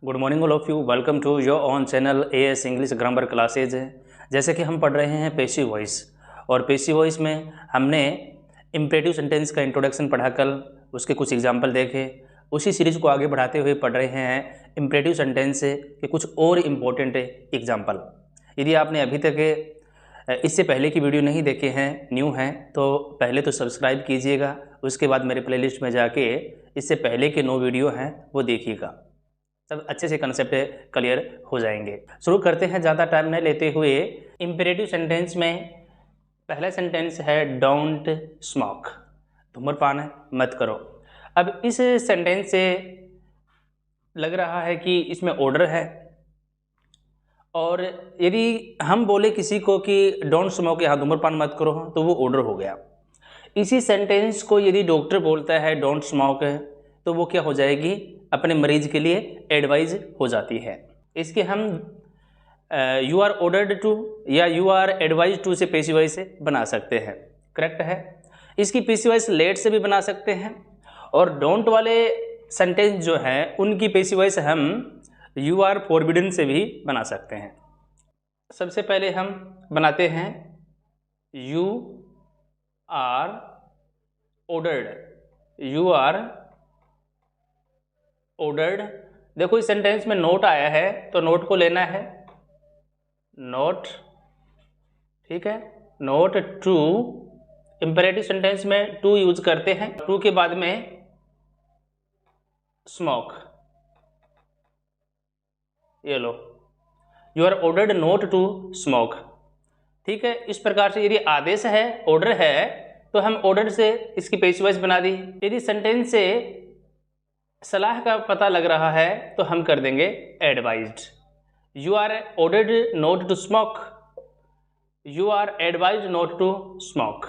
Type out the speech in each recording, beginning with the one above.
Good morning all of you. Welcome to your own channel AS English grammar classes. जैसे कि हम पढ़ रहे हैं पैसिव वॉइस, और पैसिव वॉइस में हमने इम्परेटिव सेंटेंस का इंट्रोडक्शन पढ़ा कल, उसके कुछ एग्जाम्पल देखे। उसी सीरीज को आगे बढ़ाते हुए पढ़ रहे हैं इम्परेटिव सेंटेंस के कुछ और इम्पोर्टेंट एग्जाम्पल। यदि आपने अभी तक इससे पहले की वीडियो नहीं देखे हैं, न्यू हैं, तो पहले तो सब्सक्राइब कीजिएगा, उसके बाद मेरे प्लेलिस्ट में जाके इससे पहले के 9 वीडियो हैं वो देखिएगा, सब अच्छे से कंसेप्ट क्लियर हो जाएंगे। शुरू करते हैं ज़्यादा टाइम नहीं लेते हुए। इम्पेरेटिव सेंटेंस में पहला सेंटेंस है डोंट स्मोक, धूम्रपान मत करो। अब इस सेंटेंस से लग रहा है कि इसमें ऑर्डर है, और यदि हम बोले किसी को कि डोंट स्मोक, यहाँ धूम्रपान मत करो, तो वो ऑर्डर हो गया। इसी सेंटेंस को यदि डॉक्टर बोलता है डोंट स्मोक, तो वो क्या हो जाएगी, अपने मरीज के लिए एडवाइज हो जाती है। इसके हम यू आर ऑर्डर्ड टू या यू आर एडवाइज टू से पैसिव वॉइस से बना सकते हैं, करेक्ट है। इसकी पैसिव वॉइस लेट से भी बना सकते हैं, और डोंट वाले सेंटेंस जो हैं उनकी पैसिव वॉइस हम यू आर फॉरबिडन से भी बना सकते हैं। सबसे पहले हम बनाते हैं you are ordered, you are ordered. देखो इस सेंटेंस में नोट आया है, तो नोट को लेना है, नोट, ठीक है। नोट टू, इंपेरेटिव सेंटेंस में टू यूज करते हैं, टू के बाद में स्मोक, ये लो, you are ordered not to smoke, ठीक है। इस प्रकार से यदि आदेश है, ऑर्डर है, तो हम ऑर्डर से इसकी पैसिव वॉइस बना दी। यदि सेंटेंस से सलाह का पता लग रहा है तो हम कर देंगे advised, you are ordered not to smoke, you are advised not to smoke.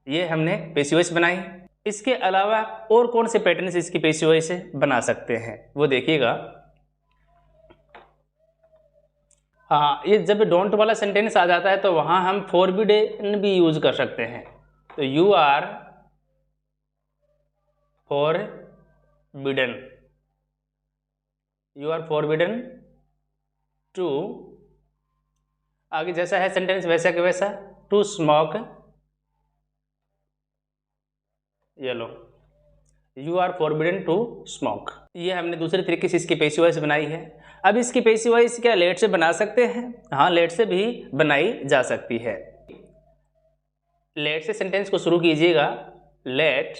ये हमने पैसिव वॉइस बनाई। इसके अलावा और कौन से पैटर्न इसकी पैसिव वॉइस से बना सकते हैं वो देखिएगा। हाँ, ये जब डोंट वाला सेंटेंस आ जाता है तो वहां हम फॉरबिडन भी यूज कर सकते हैं। तो you are forbidden, you are forbidden to, आगे जैसा है सेंटेंस वैसा के वैसा, टू स्मोक, ये लो, you are forbidden to smoke. ये हमने दूसरे तरीके से इसकी पैसिव वॉइस बनाई है। अब इसकी पैसिव वॉइस क्या लेट से बना सकते हैं? हाँ, लेट से भी बनाई जा सकती है। लेट से सेंटेंस को शुरू कीजिएगा, लेट,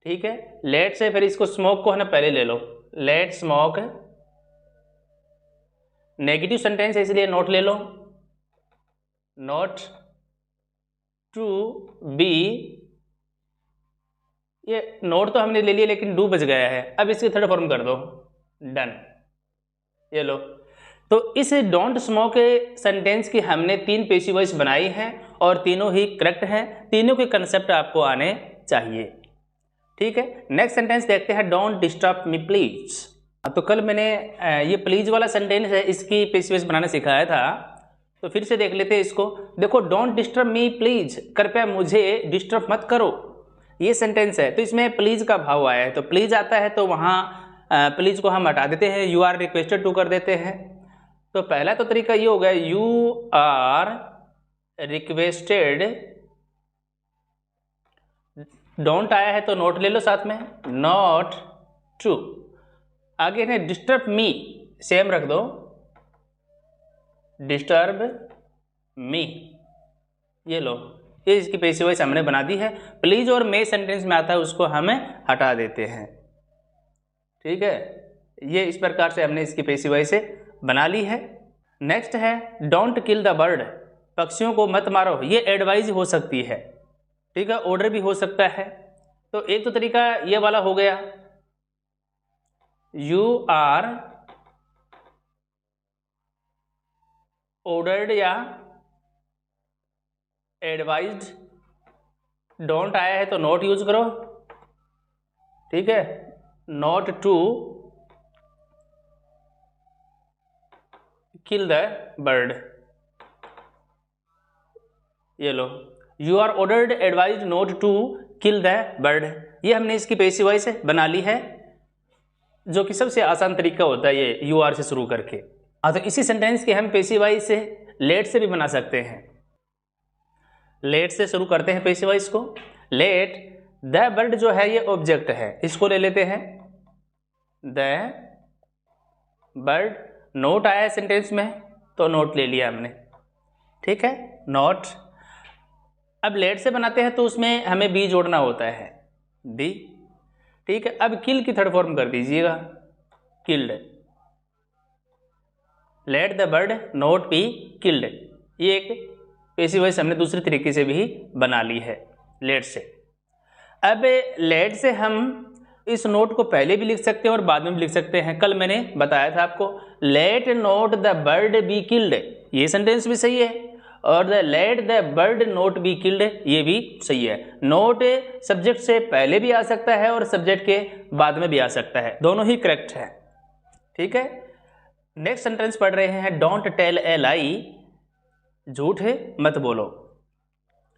ठीक है। लेट से फिर इसको स्मोक को है ना पहले ले लो, लेट स्मोक। नेगेटिव सेंटेंस है इसलिए नोट ले लो, नोट टू बी। ये नोट तो हमने ले लिया लेकिन डू बच गया है, अब इसकी थर्ड फॉर्म कर दो, डन, ये लो। तो इस डोंट स्मोक सेंटेंस की हमने 3 पैसिव वॉइस बनाई हैं, और तीनों ही करेक्ट हैं। तीनों के कंसेप्ट आपको आने चाहिए, ठीक है। नेक्स्ट सेंटेंस देखते हैं, डोंट डिस्टर्ब मी प्लीज। तो कल मैंने ये प्लीज वाला सेंटेंस है, इसकी पैसिव वॉइस बनाना सिखाया था, तो फिर से देख लेते हैं इसको। देखो, डोंट डिस्टर्ब मी प्लीज, कृपया मुझे डिस्टर्ब मत करो, ये सेंटेंस है। तो इसमें प्लीज का भाव आया है, तो प्लीज आता है तो वहाँ प्लीज को हम हटा देते हैं, यू आर रिक्वेस्टेड टू कर देते हैं। तो पहला तो तरीका ये हो गया, यू आर रिक्वेस्टेड, डोंट आया है तो नोट ले लो साथ में, नॉट टू। आगे है डिस्टर्ब मी, सेम रख दो, डिस्टर्ब मी, ये लो। ये इसकी पैसिव वॉइस हमने बना दी है। प्लीज और मे सेंटेंस में आता है, उसको हमें हटा देते हैं, ठीक है। ये इस प्रकार से हमने इसकी पैसिव वॉइस बना ली है। नेक्स्ट है डोंट किल द बर्ड, पक्षियों को मत मारो। ये एडवाइज हो सकती है, ठीक है, ऑर्डर भी हो सकता है। तो एक तो तरीका ये वाला हो गया, यू आर ऑर्डर्ड या एडवाइज्ड, डोंट आया है तो नोट यूज करो, ठीक है, not to kill the bird, ये लो, you are ordered advised not to kill the bird. ये हमने इसकी पैसिव वॉइस बना ली है। जो कि सबसे आसान तरीका होता है ये यू आर से शुरू करके। हाँ, तो इसी सेंटेंस के हम पेसिव वॉइस से लेट से भी बना सकते हैं। लेट से शुरू करते हैं पेसिव वॉइस को। लेट द बर्ड जो है ये ऑब्जेक्ट है, इसको ले लेते हैं द बर्ड। नोट आया है सेंटेंस में तो नोट ले लिया हमने, ठीक है, नोट। अब लेट से बनाते हैं तो उसमें हमें बी जोड़ना होता है, बी, ठीक है। अब किल की थर्ड फॉर्म कर दीजिएगा, killed. Let the bird not be killed, ये एक पेसिव वॉइस हमने दूसरे तरीके से भी बना ली है लेट से। अब लेट से हम इस नोट को पहले भी लिख सकते हैं और बाद में भी लिख सकते हैं। कल मैंने बताया था आपको, let not the bird be killed, ये सेंटेंस भी सही है, और the let the bird not be killed ये भी सही है। नोट सब्जेक्ट से पहले भी आ सकता है और सब्जेक्ट के बाद में भी आ सकता है, दोनों ही करेक्ट है, ठीक है। नेक्स्ट सेंटेंस पढ़ रहे हैं, डोंट टेल ए लाई, झूठ मत बोलो।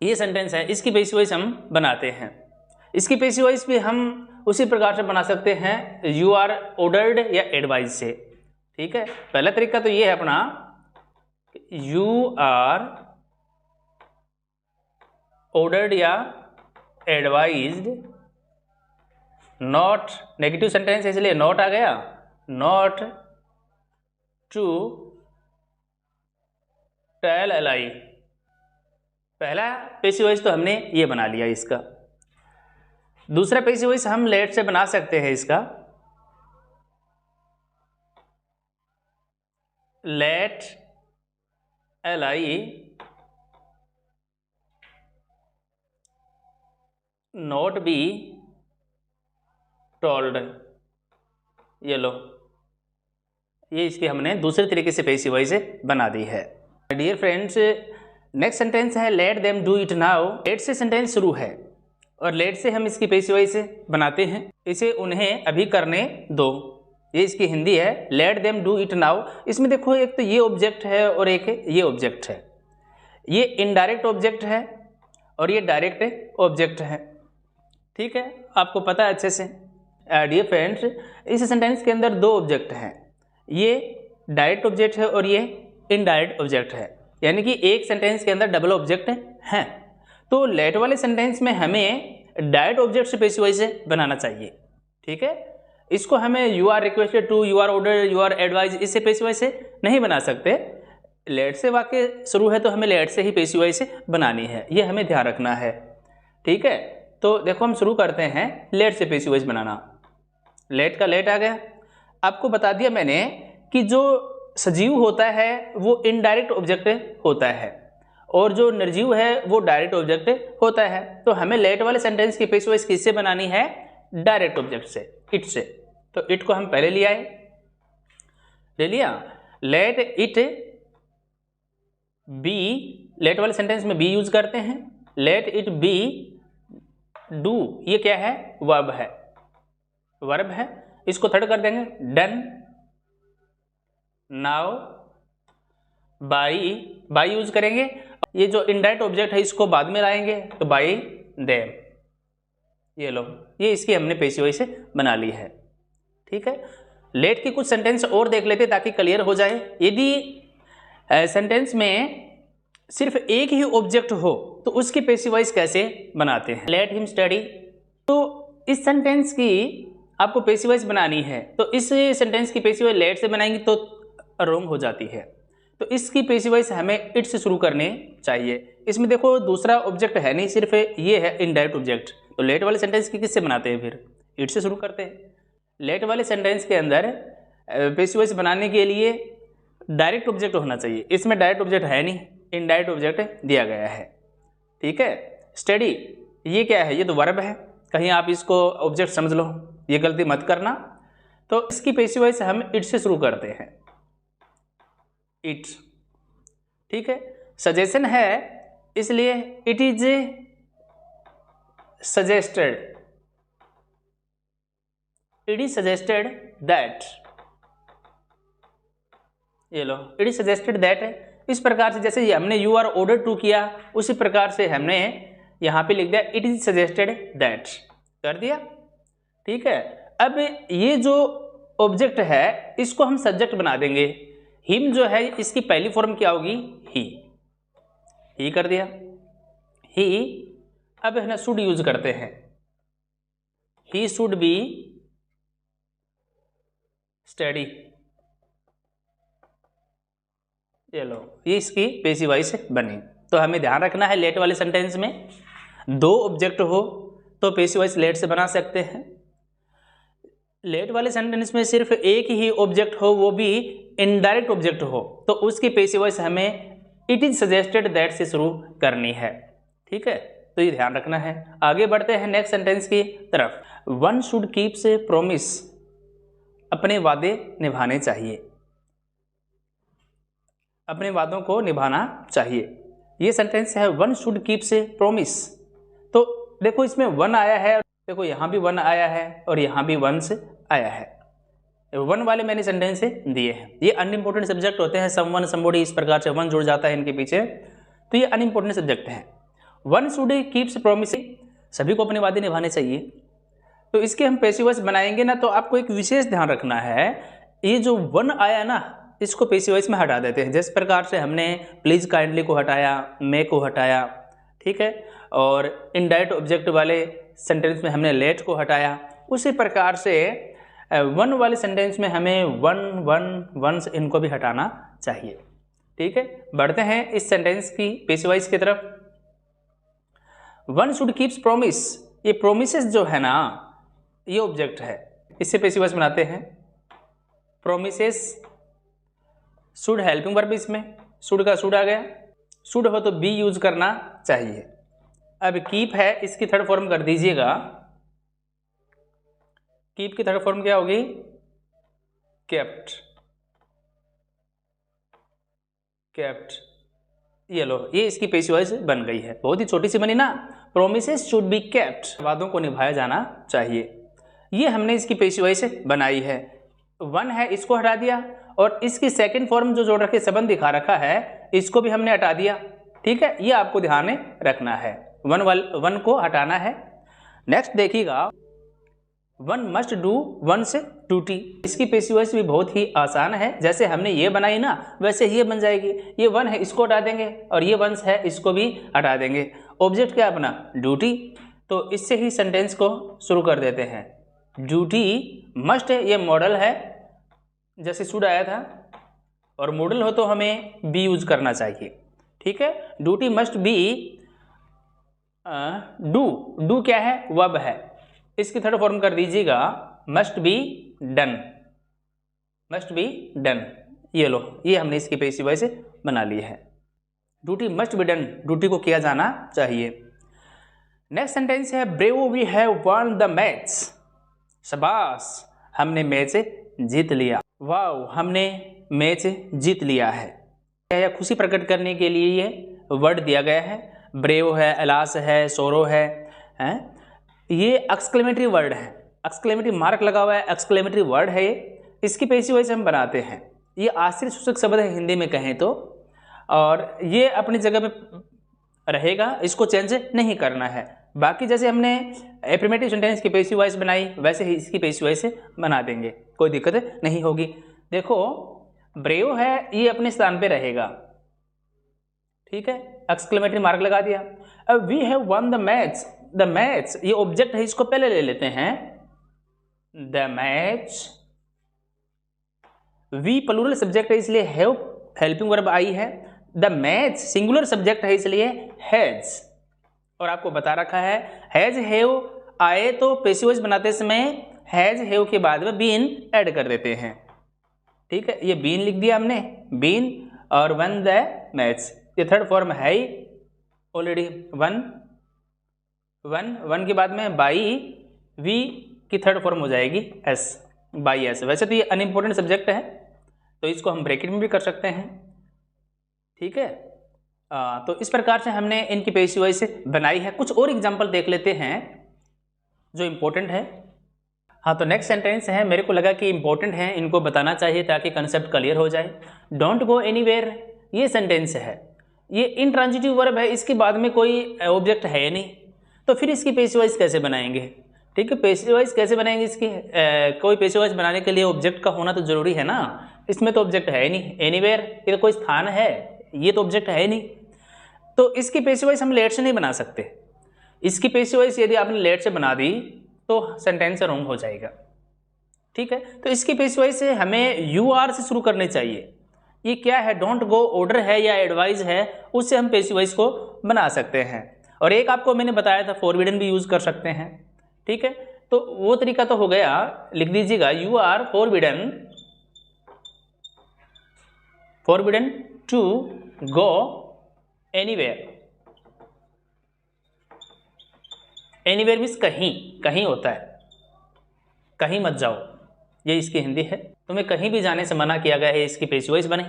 ये सेंटेंस है, इसकी पेसिव वॉइस हम बनाते हैं। इसकी पेसिव वॉइस भी हम उसी प्रकार से बना सकते हैं, यू आर ऑर्डर्ड या एडवाइज से, ठीक है। पहला तरीका तो ये है अपना, यू आर ऑर्डर्ड या एडवाइज्ड, नॉट, नेगेटिव सेंटेंस है इसलिए नॉट आ गया, नॉट टू टेल ए लाई। पहला पेसिव वॉइस तो हमने ये बना लिया इसका। दूसरा पेसिव वॉइस हम लेट से बना सकते हैं इसका, let a lie not be told, ये लो, ये इसकी हमने दूसरे तरीके से पेसिव वॉइस बना दी है। डियर फ्रेंड्स, नेक्स्ट सेंटेंस है let them do it now. Let से सेंटेंस शुरू है और लेट से हम इसकी पेसिव वॉइस बनाते हैं, इसे उन्हें अभी करने दो, ये इसकी हिंदी है, let them do it now. इसमें देखो, एक तो ये ऑब्जेक्ट है और एक ये ऑब्जेक्ट है, ये इनडायरेक्ट ऑब्जेक्ट है और ये डायरेक्ट ऑब्जेक्ट है, ठीक है, आपको पता है अच्छे से। डियर फ्रेंड्स, इस सेंटेंस के अंदर दो ऑब्जेक्ट हैं, ये डायरेक्ट ऑब्जेक्ट है और ये इनडायरेक्ट ऑब्जेक्ट है, यानी कि एक सेंटेंस के अंदर डबल ऑब्जेक्ट हैं। तो लेट वाले सेंटेंस में हमें डायरेक्ट ऑब्जेक्ट से पेसिव वॉइस बनाना चाहिए, ठीक है। इसको हमें you are requested to, you are order, you are advise, इससे पेसिव वॉइस नहीं बना सकते। लेट से वाक्य शुरू है तो हमें लेट से ही पेसिव वॉइस बनानी है, ये हमें ध्यान रखना है, ठीक है। तो देखो हम शुरू करते हैं लेट से पेसिव वॉइस बनाना। लेट का लेट आ गया। आपको बता दिया मैंने कि जो सजीव होता है वो इनडायरेक्ट ऑब्जेक्ट होता है और जो निर्जीव है वो डायरेक्ट ऑब्जेक्ट होता है। तो हमें लेट वाले सेंटेंस की पेसिव वॉइस किससे बनानी है? डायरेक्ट ऑब्जेक्ट से, इट से। तो इट को हम पहले ले आए, ले लिया। लेट इट बी, लेट वाले सेंटेंस में बी यूज करते हैं। लेट इट बी डू, ये क्या है? वर्ब है, वर्ब है। इसको थर्ड कर देंगे done. Now by, by use करेंगे। ये जो इनडायरेक्ट ऑब्जेक्ट है इसको बाद में लाएंगे, तो बाई देम, ये लो, ये इसकी हमने पेसिव वॉइस बना ली है, ठीक है। लेट की कुछ सेंटेंस और देख लेते ताकि क्लियर हो जाए। यदि सेंटेंस में सिर्फ एक ही ऑब्जेक्ट हो तो उसकी पेसिव वॉइस कैसे बनाते हैं। लेट हिम स्टडी, तो इस सेंटेंस की आपको पेसिव वॉइस बनानी है, तो इस सेंटेंस की पेसिव वॉइस लेट से बनाएंगे तो रॉन्ग हो जाती है। तो इसकी पेसिव वॉइस हमें इट से शुरू करने चाहिए। इसमें देखो दूसरा ऑब्जेक्ट है नहीं, सिर्फ ये है इनडायरेक्ट ऑब्जेक्ट। तो लेट वाले सेंटेंस की किससे बनाते हैं? फिर इट से शुरू करते हैं। लेट वाले सेंटेंस के अंदर पेसिव वॉइस बनाने के लिए डायरेक्ट ऑब्जेक्ट होना चाहिए। इसमें डायरेक्ट ऑब्जेक्ट है नहीं, इनडायरेक्ट ऑब्जेक्ट दिया गया है, ठीक है। स्टडी, ये क्या है? ये तो वर्ब है, कहीं आप इसको ऑब्जेक्ट समझ लो, ये गलती मत करना। तो इसकी पेसिव वॉइस हम इट से शुरू करते हैं, इट, ठीक है। सजेशन है इसलिए it is suggested, it is suggested that, ये लो, इट इज सजेस्टेड दैट। इस प्रकार से जैसे ये हमने यू आर ऑर्डर टू किया, उसी प्रकार से हमने यहां पे लिख दिया इट इज सजेस्टेड दैट, कर दिया, ठीक है। अब ये जो ऑब्जेक्ट है इसको हम सब्जेक्ट बना देंगे। हिम जो है इसकी पहली फॉर्म क्या होगी, ही कर दिया, ही। अब है ना शुड यूज करते हैं, ही शुड बी स्टडी। ये लो, ये इसकी पेसिव वॉइस बनी। तो हमें ध्यान रखना है लेट वाले सेंटेंस में दो ऑब्जेक्ट हो तो पेसिव वॉइस लेट से बना सकते हैं। लेट वाले सेंटेंस में सिर्फ एक ही ऑब्जेक्ट हो, वो भी इनडायरेक्ट ऑब्जेक्ट हो, तो उसकी पेसिव वॉइस हमें इट इज सजेस्टेड दैट से शुरू करनी है। ठीक है, तो ये ध्यान रखना है। आगे बढ़ते हैं नेक्स्ट सेंटेंस की तरफ। वन शुड कीप्स प्रॉमिस, अपने वादे निभाने चाहिए, अपने वादों को निभाना चाहिए। ये सेंटेंस है वन शुड कीप्स प्रॉमिस। तो देखो इसमें वन आया है, देखो यहाँ भी वन आया है और यहाँ भी वन से आया है। वन वाले मैंने सेंटेंस से दिए हैं। ये अनइम्पोर्टेंट सब्जेक्ट होते हैं, समवन समबॉडी, इस प्रकार से वन जुड़ जाता है इनके पीछे, तो ये अनइम्पोर्टेंट सब्जेक्ट हैं। वन शुड कीप्स प्रॉमिस, सभी को अपने वादे निभाने चाहिए। तो इसके हम पैसिव वॉइस बनाएंगे ना, तो आपको एक विशेष ध्यान रखना है, ये जो वन आया ना इसको पैसिव वॉइस में हटा देते हैं। जिस प्रकार से हमने प्लीज काइंडली को हटाया, मे को हटाया, ठीक है, और इनडायरेक्ट ऑब्जेक्ट वाले सेंटेंस में हमने लेट को हटाया, उसी प्रकार से वन वाले सेंटेंस में हमें वन वन वंस इनको भी हटाना चाहिए। ठीक है, बढ़ते हैं इस सेंटेंस की पैसिव वॉइस की तरफ। वन शुड कीप्स प्रॉमिस, ये प्रोमिसेस जो है ना ये ऑब्जेक्ट है, इससे पैसिव वॉइस बनाते हैं। प्रोमिसेस शुड हेल्पिंग वर्ब, इसमें शुड का शुड आ गया, शुड हो तो बी यूज करना चाहिए। अब कीप है, इसकी थर्ड फॉर्म कर दीजिएगा। कीप की थर्ड फॉर्म क्या होगी, केप्ट, केप्ट। ये लो, ये इसकी पैसिव वॉइस बन गई है, बहुत ही छोटी सी बनी ना। प्रोमिसेस शुड बी केप्ट, वादों को निभाया जाना चाहिए, ये हमने इसकी पैसिव वॉइस बनाई है। वन है, इसको हटा दिया, और इसकी सेकंड फॉर्म जो जोड़ रखे संबंध दिखा रखा है, इसको भी हमने हटा दिया। ठीक है, ये आपको ध्यान में रखना है, वन को हटाना है। नेक्स्ट देखिएगा, one must do once duty, इसकी पैसिव वॉइस भी बहुत ही आसान है। जैसे हमने ये बनाई ना वैसे ये बन जाएगी। ये वन है, इसको हटा देंगे, और ये वंस है, इसको भी हटा देंगे। ऑब्जेक्ट क्या अपना, ड्यूटी, तो इससे ही सेंटेंस को शुरू कर देते हैं। ड्यूटी मस्ट है, ये मॉडल है, जैसे शुड आया था, और मॉडल हो तो हमें बी यूज करना चाहिए। ठीक है, duty must B do, do क्या है, वर्ब है, इसकी थर्ड फॉर्म कर दीजिएगा must be done, must be done. ये लो, ये हमने इसकी पैसिव वॉइस बना ली है। Duty must be done, duty को किया जाना चाहिए। नेक्स्ट सेंटेंस है brave we have won the match, शाबाश हमने मैच जीत लिया, वाओ हमने मैच जीत लिया है। यह खुशी प्रकट करने के लिए ये वर्ड दिया गया है। ब्रेव है, अलास है, सोरो है, ये एक्सक्लेमेटरी वर्ड है, एक्सक्लेमेटरी मार्क लगा हुआ है, एक्सक्लेमेटरी वर्ड है ये। इसकी पैसिव वॉइस हम बनाते हैं। ये आश्चर्यसूचक शब्द है हिंदी में कहें तो, और ये अपनी जगह पे रहेगा, इसको चेंज नहीं करना है। बाकी जैसे हमने एफर्मेटिव सेंटेंस की पैसिव वॉइस बनाई वैसे ही इसकी पैसिव वॉइस बना देंगे, कोई दिक्कत नहीं होगी। देखो ब्रेव है, ये अपने स्थान पे रहेगा, ठीक है, एक्सक्लेमेटरी मार्क लगा दिया। अब we have won the match, the match ये ऑब्जेक्ट है, इसको पहले ले लेते हैं। The match, we plural subject है इसलिए हैव हेल्पिंग वर्ब आई है। द मैच सिंगुलर सब्जेक्ट है इसलिए हैज, और आपको बता रखा है हैज हैव आए तो पैसिव वॉइस बनाते समय हैज हैव के बाद में बीन ऐड कर देते हैं। ठीक है, ये बीन लिख दिया हमने, बीन, और वन द मैच, ये थर्ड फॉर्म है ऑलरेडी, वन वन, वन के बाद में बाई, वी की थर्ड फॉर्म हो जाएगी एस, बाई एस। वैसे तो ये अनइम्पोर्टेंट सब्जेक्ट है तो इसको हम ब्रैकेट में भी कर सकते हैं। ठीक है, तो इस प्रकार से हमने इनकी पैसिव वॉइस बनाई है। कुछ और एग्जांपल देख लेते हैं जो इम्पोर्टेंट है। हाँ, तो नेक्स्ट सेंटेंस है, मेरे को लगा कि इम्पोर्टेंट है, इनको बताना चाहिए ताकि कंसेप्ट क्लियर हो जाए। डोंट गो एनीवेयर, ये सेंटेंस है, ये इंट्रांजिटिव वर्ब है, इसके बाद में कोई ऑब्जेक्ट है नहीं, तो फिर इसकी पैसिव वॉइस कैसे बनाएंगे। ठीक है, पैसिव वॉइस कैसे बनाएंगे इसकी? कोई पैसिव वॉइस बनाने के लिए ऑब्जेक्ट का होना तो जरूरी है ना। इसमें तो ऑब्जेक्ट है ही नहीं, एनीवेयर ये तो कोई स्थान है, ये तो ऑब्जेक्ट है ही नहीं। तो इसकी पैसिव वॉइस हम लेट से नहीं बना सकते। इसकी पैसिव वॉइस यदि आपने लेट से बना दी तो सेंटेंस रॉन्ग हो जाएगा। ठीक है, तो इसकी पैसिव वॉइस से हमें UR से शुरू करनी चाहिए। ये क्या है? डोंट गो ऑर्डर है या एडवाइस है, उससे हम पैसिव वॉइस को बना सकते हैं। और एक आपको मैंने बताया था फॉरबिडन भी यूज कर सकते हैं। ठीक है, तो वो तरीका तो हो गया, लिख दीजिएगा UR forbidden to go anywhere. Anywhere means कहीं, कहीं होता है, कहीं मत जाओ, ये इसकी हिंदी है। तुम्हें कहीं भी जाने से मना किया गया है, इसकी पैसिव वॉइस बने।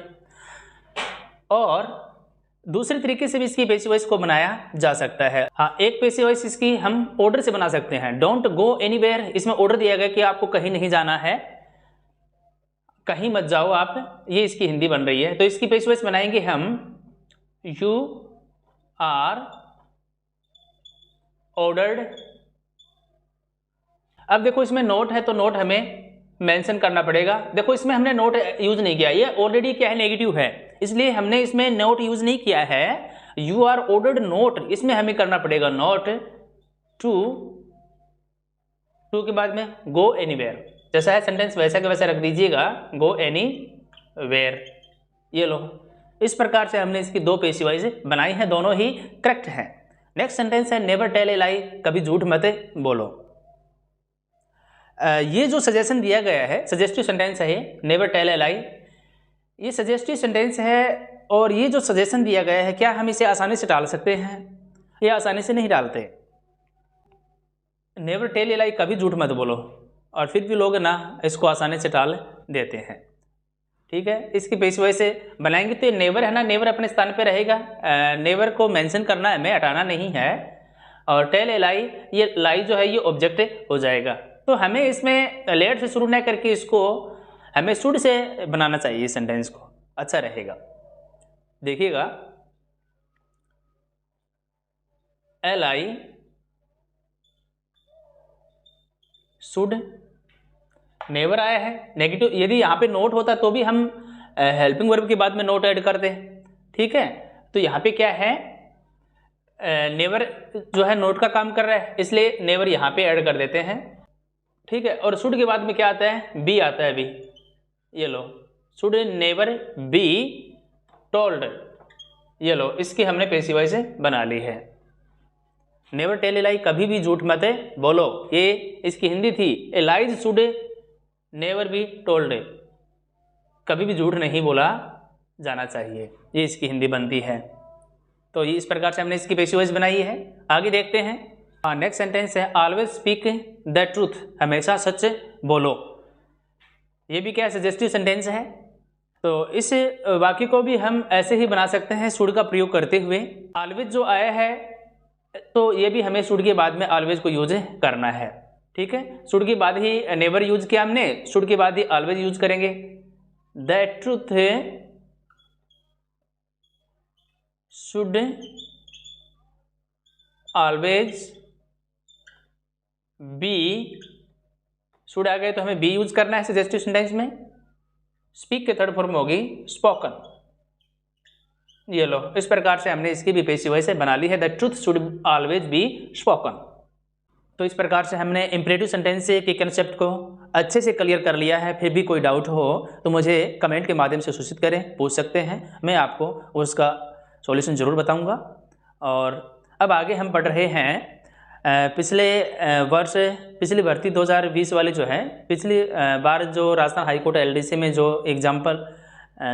और दूसरे तरीके से भी इसकी पैसिव वॉइस को बनाया जा सकता है। हाँ, एक पैसिव वॉइस इसकी हम ऑर्डर से बना सकते हैं। डोंट गो एनीवेयर, इसमें ऑर्डर दिया गया कि आपको कहीं नहीं जाना है, कहीं मत जाओ आप, ये इसकी हिंदी बन रही है। तो इसकी पैसिव वॉइस बनाएंगे हम UR ऑर्डर्ड। अब देखो इसमें नोट है तो नोट हमें मेंशन करना पड़ेगा। देखो इसमें हमने नोट यूज नहीं किया, ये ऑलरेडी क्या है, नेगेटिव है, इसलिए हमने इसमें नोट यूज नहीं किया है। UR ऑर्डर्ड नोट, इसमें हमें करना पड़ेगा नोट टू के बाद में गो एनीवेयर। जैसा है सेंटेंस वैसा के वैसा रख दीजिएगा, गो एनीवेयर। ये लो, इस प्रकार से हमने इसकी दो पैसिव वॉइस बनाई हैं, दोनों ही करेक्ट हैं। नेक्स्ट सेंटेंस है नेवर टेल ए लाई, कभी झूठ मत बोलो। ये जो सजेशन दिया गया है, सजेस्टिव सेंटेंस है ये, नेवर टेल ए लाई, ये सजेस्टिव सेंटेंस है। और ये जो सजेशन दिया गया है, क्या हम इसे आसानी से टाल सकते हैं? या आसानी से नहीं टालते। नेवर टेल ए लाई, कभी झूठ मत बोलो, और फिर भी लोग ना इसको आसानी से टाल देते हैं। ठीक है, इसकी पैसिव वॉइस से बनाएंगे तो नेवर है ना, नेवर अपने स्थान पे रहेगा, नेवर को मेंशन करना है, हमें हटाना नहीं है। और टेल ए लाई, ये लाई जो है ये ऑब्जेक्ट हो जाएगा। तो हमें इसमें लेट से शुरू न करके इसको हमें शुड से बनाना चाहिए, सेंटेंस को अच्छा रहेगा। देखिएगा, ए लाई शुड, नेवर आया है नेगेटिव, यदि यहाँ पे नोट होता तो भी हम हेल्पिंग वर्ब के बाद में नोट ऐड करते हैं। ठीक है, तो यहाँ पे क्या है, नेवर जो है नोट का काम कर रहा है, इसलिए नेवर यहाँ पे ऐड कर देते हैं। ठीक है, और शुड के बाद में क्या आता है, बी आता है, बी। ये लो, शुड नेवर बी टोल्ड। ये लो, इसकी हमने पैसिव वॉइस बना ली है। नेवर टेल ए लाई, कभी भी झूठ मत बोलो, ये इसकी हिंदी थी। A lies should never be told, कभी भी झूठ नहीं बोला जाना चाहिए, ये इसकी हिंदी बनती है। तो ये इस प्रकार से हमने इसकी पैसिव वॉइस बनाई है। आगे देखते हैं। नेक्स्ट सेंटेंस है ऑलवेज स्पीक द ट्रूथ, हमेशा सच बोलो। ये भी क्या सजेस्टिव सेंटेंस है। तो इस वाक्य को भी हम ऐसे ही बना सकते हैं शुड का प्रयोग करते हुए। ऑलवेज जो आया है तो ये भी हमें शुड के बाद में ऑलवेज को यूज करना है। ठीक है, शुड के बाद ही नेवर यूज किया हमने, शुड के बाद ही ऑलवेज यूज करेंगे। The truth should always be, should आ गए तो हमें बी यूज करना है सजेस्टिव सेंटेंस में। स्पीक के थर्ड फॉर्म होगी स्पोकन। ये लो, इस प्रकार से हमने इसकी भी पैसिव वॉइस बना ली है, the truth should always be spoken. तो इस प्रकार से हमने इंपरेटिव सेंटेंस के कंसेप्ट को अच्छे से क्लियर कर लिया है। फिर भी कोई डाउट हो तो मुझे कमेंट के माध्यम से सूचित करें, पूछ सकते हैं, मैं आपको उसका सॉल्यूशन ज़रूर बताऊंगा। और अब आगे हम पढ़ रहे हैं पिछले वर्ष, पिछली भर्ती 2020 वाले जो है, पिछली बार जो राजस्थान हाईकोर्ट LDC में जो एग्जाम्पल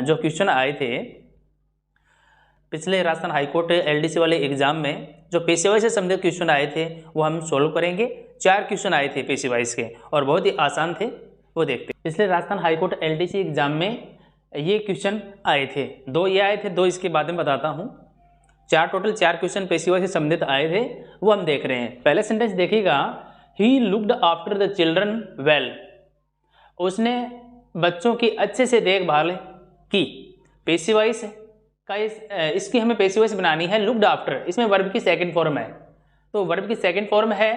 जो क्वेश्चन आए थे, पिछले राजस्थान हाईकोर्ट LDC वाले एग्जाम में जो पैसिव वॉइस से संबंधित क्वेश्चन आए थे वो हम सोल्व करेंगे। 4 क्वेश्चन आए थे पैसिव वॉइस के और बहुत ही आसान थे, वो देखते हैं। पिछले राजस्थान हाईकोर्ट LDC एग्जाम में ये क्वेश्चन आए थे, 2 ये आए थे, 2 इसके बाद में बताता हूँ। 4 टोटल 4 क्वेश्चन पैसिव वॉइस से संबंधित आए थे, वो हम देख रहे हैं। पहले सेंटेंस देखिएगा, he looked after the children well, उसने बच्चों की अच्छे से देखभाल की। पैसिव वॉइस का इसकी हमें पैसिव वॉइस बनानी है लुक्ड आफ्टर, इसमें वर्ब की सेकंड फॉर्म है। तो वर्ब की सेकंड फॉर्म है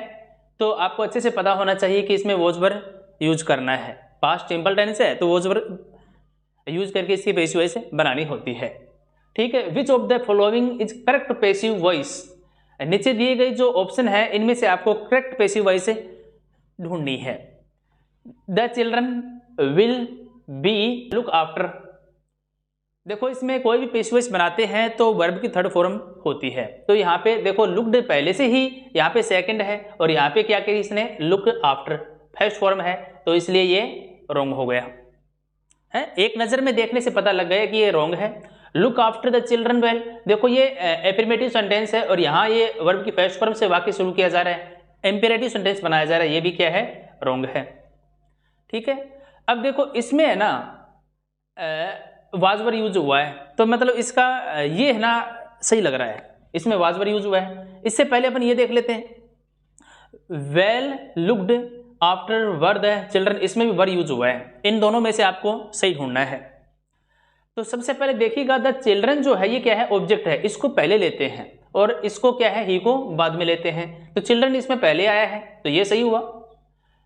तो आपको अच्छे से पता होना चाहिए कि इसमें वॉज वर यूज करना है। पास्ट सिंपल टेंस है तो वॉज वर यूज करके इसकी पैसिव वॉइस बनानी होती है। ठीक है, which of the following is correct passive voice. नीचे दिए गए जो ऑप्शन है इनमें से आपको करेक्ट पैसिव वॉइस ढूंढनी है। The children will be look after. देखो इसमें कोई भी पैसिव वॉइस बनाते हैं तो वर्ब की थर्ड फॉर्म होती है। तो यहाँ पे देखो लुक्ड पहले से ही यहाँ पे सेकंड है और यहाँ पे क्या करी इसने लुक आफ्टर फर्स्ट फॉर्म है, तो इसलिए ये रॉन्ग हो गया है। एक नज़र में देखने से पता लग गया कि ये रॉन्ग है। Look after the children well, देखो ये एफर्मेटिव सेंटेंस है और यहाँ ये वर्ब की फर्स्ट फॉर्म से वाक्य शुरू किया जा रहा है, इंपेरेटिव सेंटेंस बनाया जा रहा है, ये भी क्या है रॉन्ग है। ठीक है, अब देखो इसमें है ना वाज वर यूज हुआ है, तो मतलब इसका ये है ना सही लग रहा है, इसमें वाज वर यूज हुआ है। इससे पहले अपन ये देख लेते हैं well looked after were the children, इसमें भी वर यूज हुआ है। इन दोनों में से आपको सही ढूंढना है। तो सबसे पहले देखिएगा द चिल्ड्रन जो है ये क्या है ऑब्जेक्ट है, इसको पहले लेते हैं और इसको क्या है ही को बाद में लेते हैं। तो चिल्ड्रन इसमें पहले आया है तो ये सही हुआ।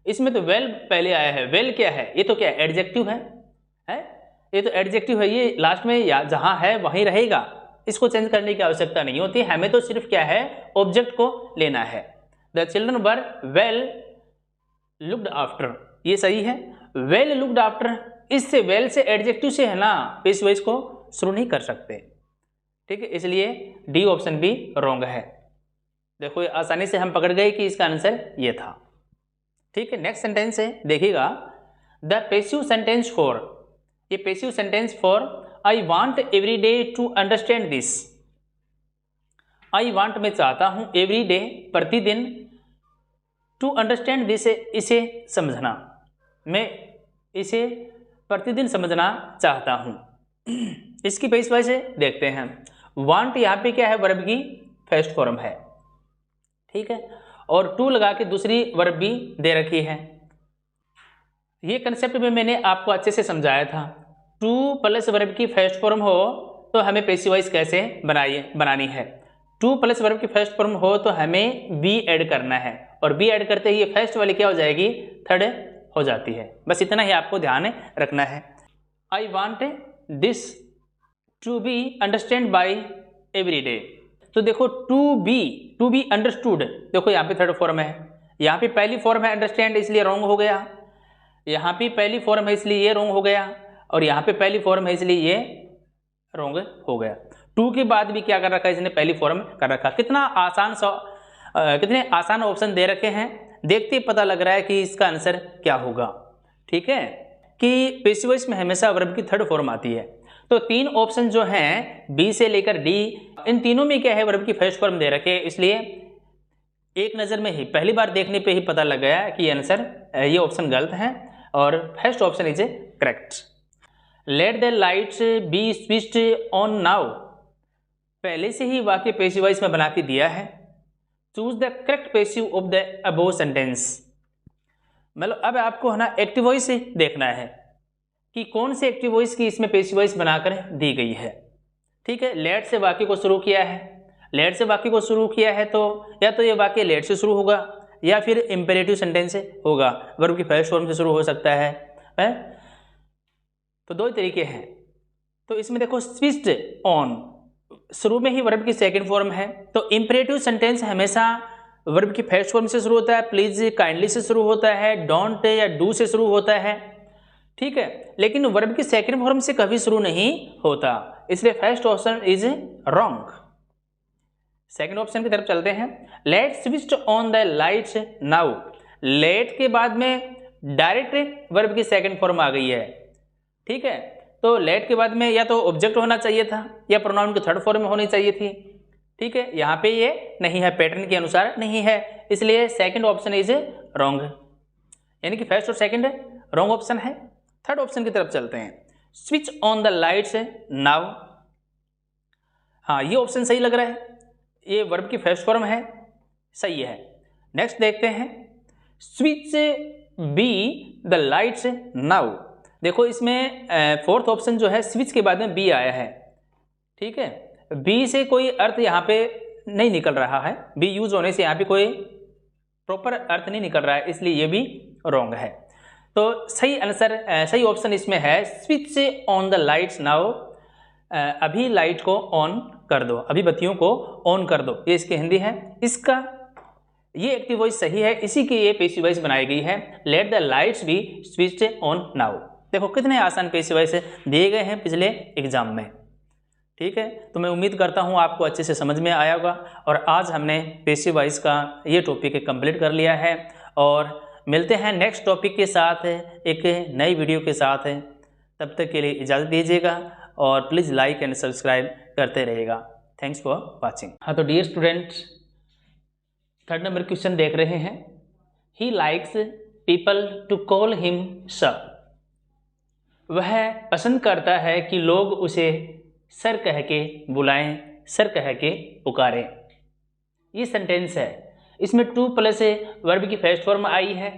इसमें तो वेल पहले आया है, वेल क्या है ये तो क्या एडजेक्टिव है, ये तो एडजेक्टिव है, ये लास्ट में या जहां है वहीं रहेगा, इसको चेंज करने की आवश्यकता नहीं होती, हमें तो सिर्फ क्या है ऑब्जेक्ट को लेना है। The children were well looked after, ये सही है। वेल लुक्ड आफ्टर, इससे वेल से एडजेक्टिव से है ना पैसिव वॉइस को शुरू नहीं कर सकते। ठीक है, इसलिए डी ऑप्शन भी रॉन्ग है। देखो आसानी से हम पकड़ गए कि इसका आंसर ये था। ठीक है, नेक्स्ट सेंटेंस है देखिएगा द पैसिव सेंटेंस फॉर, ये passive sentence for I want every day to understand this. I want मैं चाहता हूं, एवरी डे प्रतिदिन, टू अंडरस्टैंड दिस इसे समझना, मैं इसे प्रतिदिन समझना चाहता हूं। इसकी पैसिव वॉइस देखते हैं। वांट यहाँ पे क्या है वर्ब की फर्स्ट फॉर्म है, ठीक है, और टू लगा के दूसरी वर्ब भी दे रखी है। ये कंसेप्ट में मैंने आपको अच्छे से समझाया था। टू प्लस वर्ब की फर्स्ट फॉर्म हो तो हमें पैसिव वॉइस कैसे बनानी है। टू प्लस वर्ब की फर्स्ट फॉर्म हो तो हमें बी ऐड करना है और बी ऐड करते ही ये फर्स्ट वाली क्या हो जाएगी थर्ड हो जाती है। बस इतना ही आपको ध्यान रखना है। I want this to be understand by every day. तो देखो टू बी अंडरस्टूड, देखो यहाँ पे थर्ड फॉर्म है, यहाँ पे पहली फॉर्म है अंडरस्टैंड इसलिए रॉन्ग हो गया, यहाँ पे पहली फॉर्म है इसलिए ये रॉन्ग हो गया, और यहाँ पे पहली फॉर्म है इसलिए ये रॉन्ग हो गया। टू के बाद भी क्या कर रखा है इसने पहली फॉर्म कर रखा। कितना आसान कितने आसान ऑप्शन दे रखे हैं, देखते ही पता लग रहा है कि इसका आंसर क्या होगा। ठीक है, कि पैसिव वॉइस में हमेशा वर्ब की थर्ड फॉर्म आती है। तो तीन ऑप्शन जो हैं बी से लेकर डी, इन तीनों में क्या है वर्ब की फर्स्ट फॉर्म दे रखे, इसलिए एक नज़र में ही पहली बार देखने पे ही पता लग गया कि आंसर ये ऑप्शन गलत है और first option is correct. Late the lights be switched on now, पहले से ही वाक्य पैसिव वॉइस में बना के दिया है। Choose the correct passive of the above sentence, मतलब अब आपको है ना एक्टिव वॉइस देखना है कि कौन से एक्टिव वॉइस की इसमें पैसिव वॉइस बनाकर दी गई है। ठीक है, लेट से वाक्य को शुरू किया है, लेट से वाक्य को शुरू किया है तो या तो ये वाक्य लेट से शुरू होगा या फिर इंपेरेटिव सेंटेंस से होगा, वर्ब की फर्स्ट फॉर्म से शुरू हो सकता है। तो दो तरीके हैं। तो इसमें देखो स्विच्ड ऑन शुरू में ही वर्ब की सेकंड फॉर्म है, तो इंपेरेटिव सेंटेंस हमेशा वर्ब की फर्स्ट फॉर्म से शुरू होता है, प्लीज काइंडली से शुरू होता है, डोंट या डू से शुरू होता है। ठीक है, लेकिन वर्ब की सेकंड फॉर्म से कभी शुरू नहीं होता, इसलिए first option is wrong. Second option की तरफ चलते हैं। Let switch on the lights now, let के बाद में डायरेक्ट वर्ब की सेकंड फॉर्म आ गई है। ठीक है, तो लेट के बाद में या तो ऑब्जेक्ट होना चाहिए था या प्रोनाउन की थर्ड फॉर्म होनी चाहिए थी। ठीक है, यहाँ पे ये नहीं है, पैटर्न के अनुसार नहीं है, इसलिए सेकंड ऑप्शन इज रॉन्ग, यानी कि फर्स्ट और सेकंड रॉन्ग ऑप्शन है। थर्ड ऑप्शन की तरफ चलते हैं। Switch on the lights now, हाँ ये ऑप्शन सही लग रहा है, ये वर्ब की फर्स्ट फॉर्म है, सही है। नेक्स्ट देखते हैं switch be the lights now, देखो इसमें फोर्थ ऑप्शन जो है स्विच के बाद में बी आया है। ठीक है, बी से कोई अर्थ यहाँ पे नहीं निकल रहा है, बी यूज होने से यहाँ पे कोई प्रॉपर अर्थ नहीं निकल रहा है, इसलिए ये भी रॉन्ग है। तो सही आंसर, सही ऑप्शन इसमें है switch on the lights now, अभी लाइट को ऑन कर दो, अभी बत्तियों को ऑन कर दो, ये इसकी हिंदी है। इसका ये एक्टिव वॉइस सही है, इसी की ये पैसिव वॉइस बनाई गई है, let the lights be switched on now. देखो कितने आसान पैसिव वॉइस दिए गए हैं पिछले एग्जाम में, ठीक है। तो मैं उम्मीद करता हूँ आपको अच्छे से समझ में आया होगा। और आज हमने पैसिव वॉइस का ये टॉपिक कंप्लीट कर लिया है, और मिलते हैं नेक्स्ट टॉपिक के साथ एक नई वीडियो के साथ। तब तक के लिए इजाज़त दीजिएगा और प्लीज़ लाइक एंड सब्सक्राइब करते रहिएगा। Thanks for watching. हाँ, तो dear students, 3rd number question देख रहे हैं। He likes people to call him sir, वह पसंद करता है कि लोग उसे सर कह के बुलाएं, सर कह के पुकारें। ये सेंटेंस है, इसमें टू प्लस वर्ब की फर्स्ट फॉर्म आई है,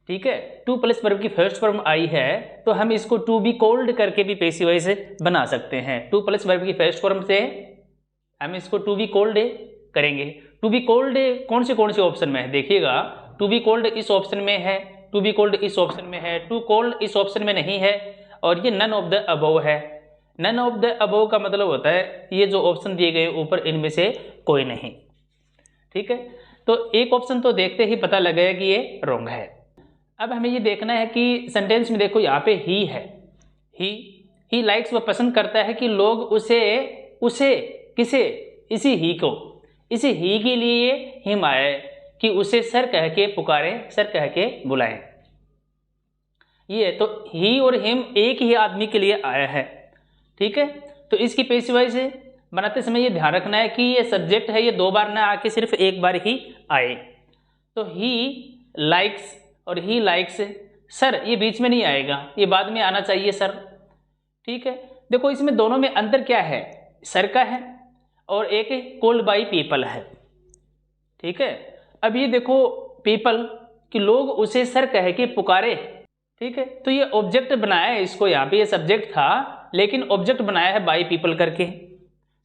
ठीक है। टू प्लस वर्ब की फर्स्ट फॉर्म आई है, तो हम इसको टू बी कॉल्ड करके भी पैसिव वॉइस बना सकते हैं। टू प्लस वर्ब की फर्स्ट फॉर्म से हम इसको टू बी कॉल्ड करेंगे। टू बी कॉल्ड कौन से ऑप्शन में है, देखिएगा। टू बी कॉल्ड इस ऑप्शन में है, टू बी कॉल्ड इस ऑप्शन में है, टू कॉल्ड इस ऑप्शन में नहीं है, और ये नन ऑफ द अबव है। नन ऑफ द अबव का मतलब होता है ये जो ऑप्शन दिए गए ऊपर, इनमें से कोई नहीं, ठीक है। तो एक ऑप्शन तो देखते ही पता लग गया कि ये रॉन्ग है। अब हमें ये देखना है कि सेंटेंस में देखो यहाँ पे ही है, ही लाइक्स, वह पसंद करता है कि लोग उसे किसे, इसी ही को, इसी ही के लिए हिम आए कि उसे सर कह के पुकारें, सर कह के बुलाएं। ये तो ही और हिम एक ही आदमी के लिए आया है, ठीक है। तो इसकी पैसिव वॉइस बनाते समय ये ध्यान रखना है कि ये सब्जेक्ट है, ये 2 बार ना आके सिर्फ एक बार ही आए। तो ही लाइक्स और ही लाइक्स, सर ये बीच में नहीं आएगा, ये बाद में आना चाहिए सर, ठीक है। देखो इसमें दोनों में अंतर क्या है, सर का है और एक कॉल्ड बाई पीपल है, ठीक है। अब ये देखो पीपल कि लोग उसे सर कह के पुकारे, ठीक है। तो ये ऑब्जेक्ट बनाया है इसको, यहाँ पे ये सब्जेक्ट था लेकिन ऑब्जेक्ट बनाया है बाई पीपल करके,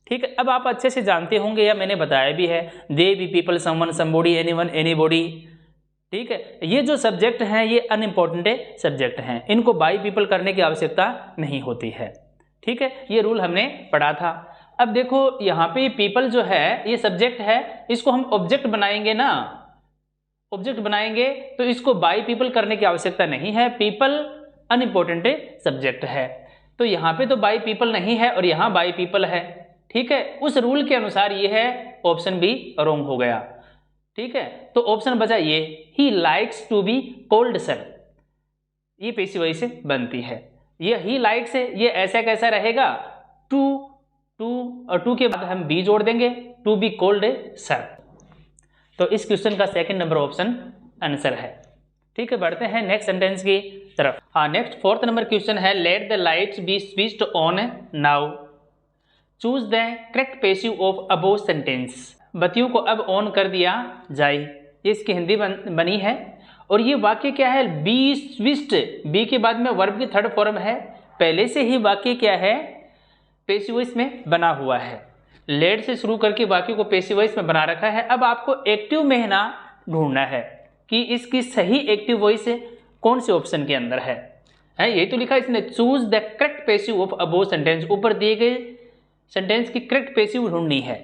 ठीक है। अब आप अच्छे से जानते होंगे या मैंने बताया भी है, दे be people, someone, somebody, anyone, anybody, ठीक है। ये जो सब्जेक्ट हैं ये अनइम्पॉर्टेंट सब्जेक्ट हैं, इनको बाई पीपल करने की आवश्यकता नहीं होती है, ठीक है। ये रूल हमने पढ़ा था। अब देखो यहाँ पे पीपल जो है ये सब्जेक्ट है, इसको हम ऑब्जेक्ट बनाएंगे ना, ऑब्जेक्ट बनाएंगे तो इसको बाई पीपल करने की आवश्यकता नहीं है, पीपल अनइम्पॉर्टेंट सब्जेक्ट है। तो यहाँ पे तो बाई पीपल नहीं है और यहाँ बाई पीपल है, ठीक है। उस रूल के अनुसार ये है, ऑप्शन बी रॉन्ग हो गया, ठीक है। तो ऑप्शन बचा ये, he likes to be called sir, ये पैसिव वॉइस बनती है। ये ही लाइक्स है, ये ऐसा कैसा रहेगा, टू और टू के बाद हम बी जोड़ देंगे, टू बी कॉल्ड सर। तो इस क्वेश्चन का 2nd नंबर ऑप्शन आंसर है, ठीक है। बढ़ते हैं नेक्स्ट सेंटेंस की तरफ। हाँ, नेक्स्ट 4th नंबर क्वेश्चन है, let the lights be switched on now, choose the correct passive of above sentence. बत्तियों को अब ऑन कर दिया जाए, ये इसकी हिंदी बनी है। और ये वाक्य क्या है, बी स्विच्ड, बी के बाद में वर्ब की 3rd फॉर्म है, पहले से ही वाक्य क्या है, पैसिव वॉइस में बना हुआ है। लेट से शुरू करके वाक्य को पैसिव वॉइस में बना रखा है। अब आपको एक्टिव में ना ढूंढना है कि इसकी सही एक्टिव वॉइस कौन से ऑप्शन के अंदर है, यही तो लिखा है इसने, choose the correct passive of above sentence, ऊपर दिए गए सेंटेंस की करेक्ट पैसिव ढूंढनी है।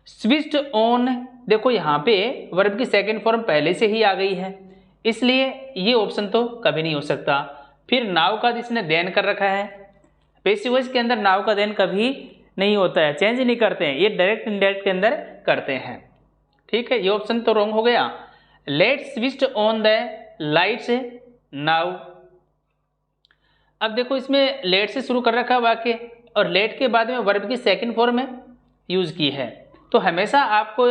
स्विच्ड ऑन, देखो यहाँ पे वर्ब की 2nd फॉर्म पहले से ही आ गई है, इसलिए ये ऑप्शन तो कभी नहीं हो सकता। फिर नाव का इसने देन कर रखा है, पैसिव वॉइस के अंदर नाव का देन कभी नहीं होता है, चेंज नहीं करते हैं, ये डायरेक्ट इनडायरेक्ट के अंदर करते हैं, ठीक है। ये ऑप्शन तो रॉन्ग हो गया। Let switched on the lights now, अब देखो इसमें लेट से शुरू कर रखा है वाक्य और लेट के बाद में वर्ब की 2nd फॉर्म यूज की है। तो हमेशा आपको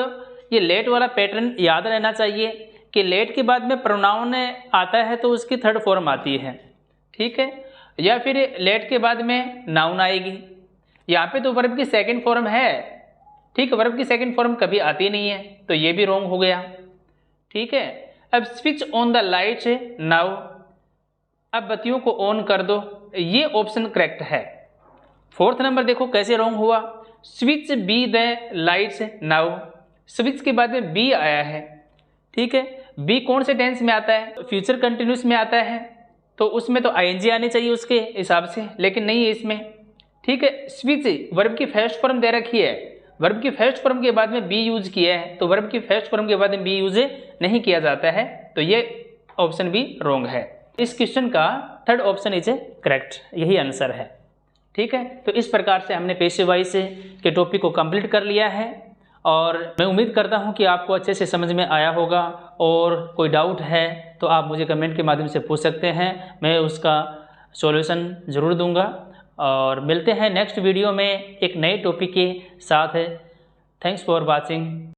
ये लेट वाला पैटर्न याद रहना चाहिए कि लेट के बाद में प्रोनाउन आता है तो उसकी 3rd फॉर्म आती है, ठीक है, या फिर लेट के बाद में नाउन आएगी। यहाँ पे तो वर्ब की 2nd फॉर्म है, ठीक है, वर्ब की 2nd फॉर्म कभी आती नहीं है, तो ये भी रॉन्ग हो गया, ठीक है। अब switch on the lights now, अब बत्तियों को ऑन कर दो, ये ऑप्शन करेक्ट है। 4th नंबर देखो कैसे रॉन्ग हुआ, switch be the lights now, switch के बाद में बी आया है, ठीक है। बी कौन से टेंस में आता है? फ्यूचर कंटिन्यूस में आता है, तो उसमें तो आईएनजी आनी चाहिए उसके हिसाब से, लेकिन नहीं है इसमें, ठीक है। स्विच वर्ब की फर्स्ट फॉर्म दे रखी है, वर्ब की फर्स्ट फॉर्म के बाद में बी यूज किया है, तो वर्ब की फर्स्ट फॉर्म के बाद में बी यूज नहीं किया जाता है, तो ये ऑप्शन भी रॉन्ग है। इस क्वेश्चन का थर्ड ऑप्शन इज करेक्ट, यही आंसर है, ठीक है। तो इस प्रकार से हमने पैसिव वॉइस के टॉपिक को कंप्लीट कर लिया है, और मैं उम्मीद करता हूं कि आपको अच्छे से समझ में आया होगा। और कोई डाउट है तो आप मुझे कमेंट के माध्यम से पूछ सकते हैं, मैं उसका सॉल्यूशन ज़रूर दूंगा। और मिलते हैं नेक्स्ट वीडियो में एक नए टॉपिक के साथ। Thanks for watching.